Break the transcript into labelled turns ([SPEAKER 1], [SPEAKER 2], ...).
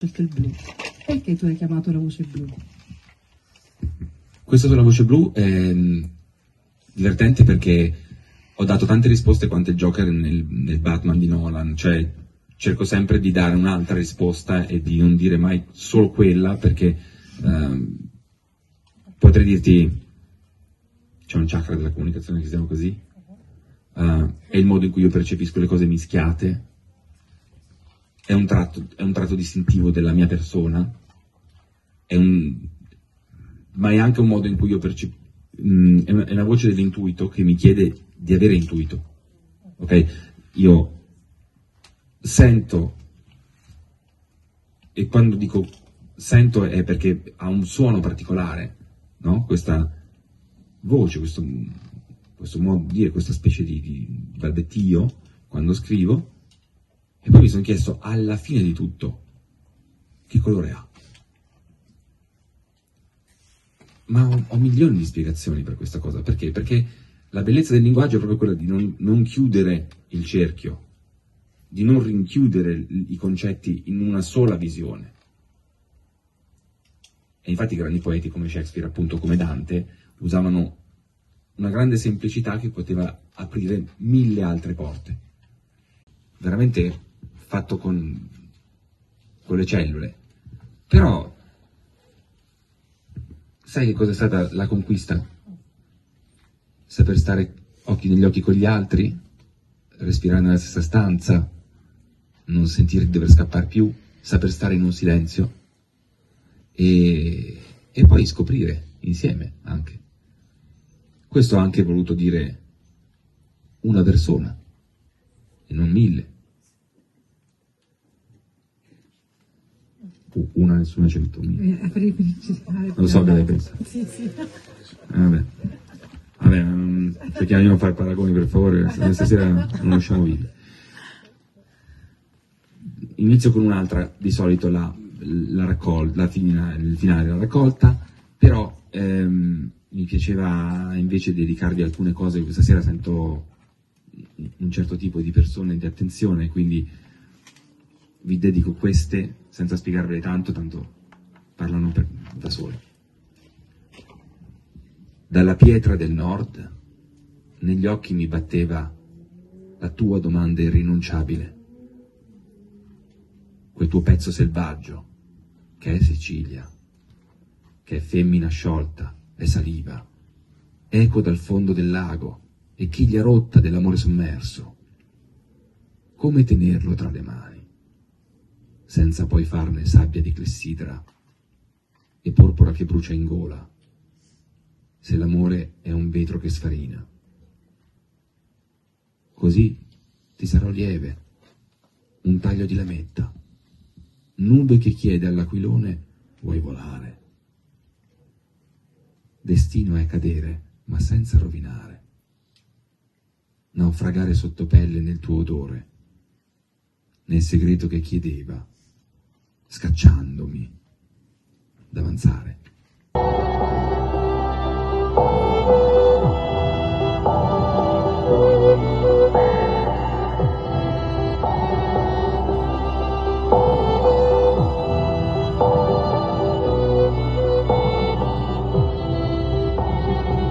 [SPEAKER 1] scelto il blu. Perché tu hai chiamato la voce blu?
[SPEAKER 2] Questa sulla voce blu è divertente perché ho dato tante risposte quanto il Joker nel Batman di Nolan, cioè cerco sempre di dare un'altra risposta e di non dire mai solo quella, perché potrei dirti c'è un chakra della comunicazione che si chiama così, è il modo in cui io percepisco le cose mischiate, è un tratto distintivo della mia persona, ma è anche un modo in cui io percepisco, è una voce dell'intuito che mi chiede di avere intuito, ok? Io sento, e quando dico sento è perché ha un suono particolare, no? Questa voce, questo modo di dire, questa specie di balbettio quando scrivo, e poi mi sono chiesto alla fine di tutto che colore ha. Ma ho milioni di spiegazioni per questa cosa. Perché? Perché la bellezza del linguaggio è proprio quella di non chiudere il cerchio, di non rinchiudere i concetti in una sola visione. E infatti grandi poeti come Shakespeare, appunto come Dante, usavano una grande semplicità che poteva aprire 1000 altre porte. Veramente fatto con le cellule. Però sai che cosa è stata la conquista? Saper stare occhi negli occhi con gli altri, respirare nella stessa stanza, non sentire di dover scappare più, saper stare in un silenzio e poi scoprire insieme anche. Questo ha anche voluto dire una persona e non 1000. Una, nessuna, 100.000. Lo so che lei pensa.
[SPEAKER 1] Sì, sì.
[SPEAKER 2] Vabbè, cerchiamo di non fare paragoni, per favore, stasera non usciamo vivi. Inizio con un'altra, di solito la raccolta, il finale della raccolta, però mi piaceva invece dedicarvi alcune cose. Questa sera sento un certo tipo di persone di attenzione, quindi vi dedico queste senza spiegarvele tanto parlano da sole. Dalla pietra del nord negli occhi mi batteva la tua domanda irrinunciabile, quel tuo pezzo selvaggio che è Sicilia, che è femmina sciolta, è saliva, eco dal fondo del lago e chiglia rotta dell'amore sommerso. Come tenerlo tra le mani senza poi farne sabbia di clessidra e porpora che brucia in gola, se l'amore è un vetro che sfarina. Così ti sarò lieve, un taglio di lametta, nube che chiede all'aquilone vuoi volare. Destino è cadere, ma senza rovinare, naufragare sotto pelle nel tuo odore, nel segreto che chiedeva, scacciandomi d'avanzare.